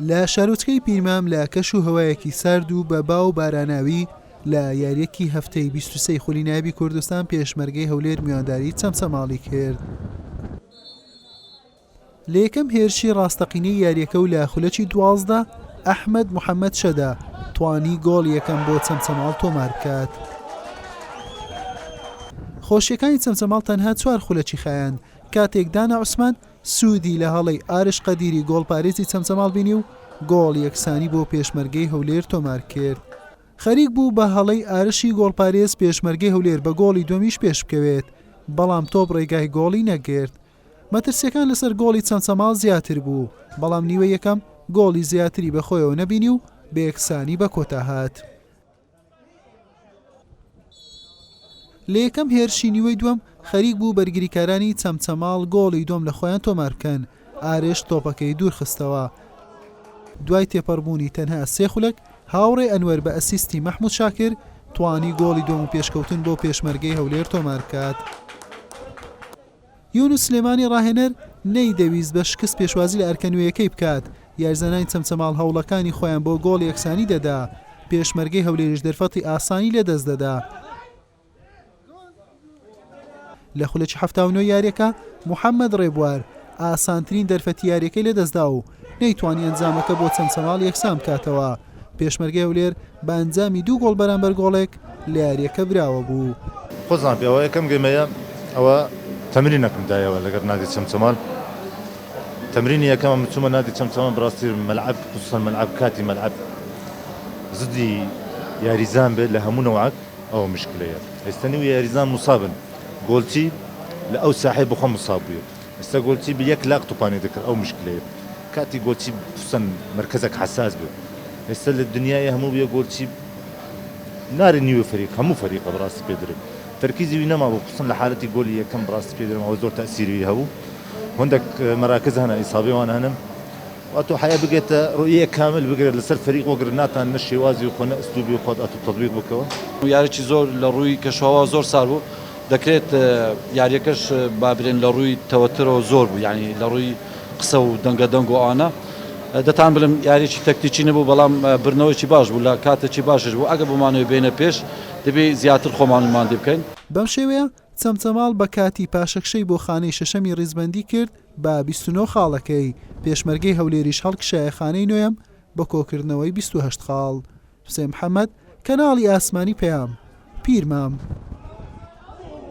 لە شارۆچکەی پیرمام لە کەش و هەوایەکی سارد و بە باو باراناوی لە یاریەکی هەفتەی 23 خولی نایبی کوردستان پێشمەرگەی هەولێر میوانداری چەمچەماڵی کرد. لە یەکەم هێرشی ڕاستەقینەی یاریەکە و لە خولەکی 12 ئەحمەد محەممەد شەدا توانی گۆڵ یەکەم بۆ چەمچەماڵ تۆمار بکات. خۆشیەکانی چەمچەماڵ تەنها 4 خولەکی خایاند کاتێک دانا عوسمان سوودی لە هەڵەی ئارش قەدیری گۆڵپارێزی چەمچەماڵ بینی و گۆڵ یەکسانی بۆ پێشمەرگەی هەولێر تۆمار کرد. خەریک بوو بە هەڵەی ئارشی گۆڵپارێز پێشمەرگەی هەولێر بە گۆڵی دومیش پێش بکەوێت، بەڵام تۆپ ڕێگای گۆڵی نەگرت. مەترسیەکان لەسەر گۆڵی چەمچەماڵ زیاتر بوو، بەڵام نیوە یەکەم گۆڵی زیاتری بەخۆیەوە نەبینی و بە یەکسانی بە کۆتا هات. لە یەکەم هێرشی نیوەی دووەم خەریک بوو بەرگریکارانی چەمچەماڵ گۆڵی دۆم لە خۆیان تۆمار بکەن. ئارێش تۆپەکەی دوور خستەوە. دوای تێپەڕبوونی تەنها 3 خولەک هاوڕێ ئەنوەر بە ئەسیستی مەحموود شاکر توانی گۆڵی دۆم و پێشکەوتن بۆ پێشمەرگەی هەولێر تۆمار بکات. یونس سلێمانی ڕاهێنەر نەیدەویست بە شکست پێشوازی لە ئەرکەنوێیەکەی بکات. یارزانانی چەمچەماڵ هەوڵەکانی خۆیان بۆ گۆڵ یەکسانی دەدا، پێشمەرگەی هەولێریش دەرفەتی ئاسانی لە دەست دەدا. لە خولەکی 79 یاریەکە محەممەد ڕێبوار ئاسانترین دەرفەتی یاریەکەی لە دەستدا و نەیتوانی ئەنجامەکە بۆ چەمچەماڵ یەکسان بکاتەوە. پێشمەرگەی هەولێر بە ئەنجامی 2 گۆڵ بەرامبەر گۆڵێک لە یاریەکە براوە بوو. خۆزان پێوە یەکەم گەمەیە ئەوە تەمرینەکەم دایەوە لەگەر نادی چەمچەماڵ. تەمرینی یەکەمە چوومە نادی چەمچەماڵ بڕاستی مەلعەب خصوصا مەلعەب کاتی مەلعەب زدی یاریزان بێت لە هەموو نەوعەک ئەوە مشکلەیە. ئێستا نیو یاریزان موسابن گۆڵچی لە ئەو ساحەی بخۆ موساب بووە. ئێستا گۆڵچی بە 1 لاق توپانێ دەکرد ئەو مشکلەیە. کاتی گۆڵچی خصوصا مرکزێک حساس بێت. ئێستا لە دنیای هەموو بێ گۆڵچی ناری نیوە فەریق هەموو فەریقە بڕاستی پێدرێت. تەرکیزی وی نەماوە خصوصا لە حالەتی گۆڵی یەکەم بڕاستی پێدرێم ئەوە زۆر تەئسیری هەبوو. هەندێک مەراکز هەنا ئیسابیوان هەنم واتۆ حیا بگێتە ڕوئیە کامل بگرێت لەسەر فەریق وەگر ناتان نە شێوازی و خۆ نە ئەسلوبی و خۆت ئەتو تەطبیق بکەوە. یاریی زۆر لە ڕووی کەشەوە زۆر سار بوو. دەکرێت یاریەکەش بابرێن لە ڕووی تەوەترەوە زۆر بوو، یعنی لە ڕووی قسە و دەنگە دەنگ و ئانە دەتان بڵم یاریی تەکتیکی نەبوو، بەڵام برنەوەیکی باش بوو لە کاتێکی باشش بوو. ئەگە بمانەوە بێنە پێش دەبێت زیاتر خۆمانمان دێ بکەین. بەم شێوەیە چەمچەماڵ بە کاتی پاشەکشەی بۆ خانەی شەشەمی ڕیزبەندی کرد بە 29 خاڵەکەی. پێشمەرگەی هەولێریش هەڵکشایە خانەی نوێم بە کۆکردنەوەی 28 خاڵ. حوسێن محەممەد، کەناڵی ئاسمانی پەیام، پیرمام.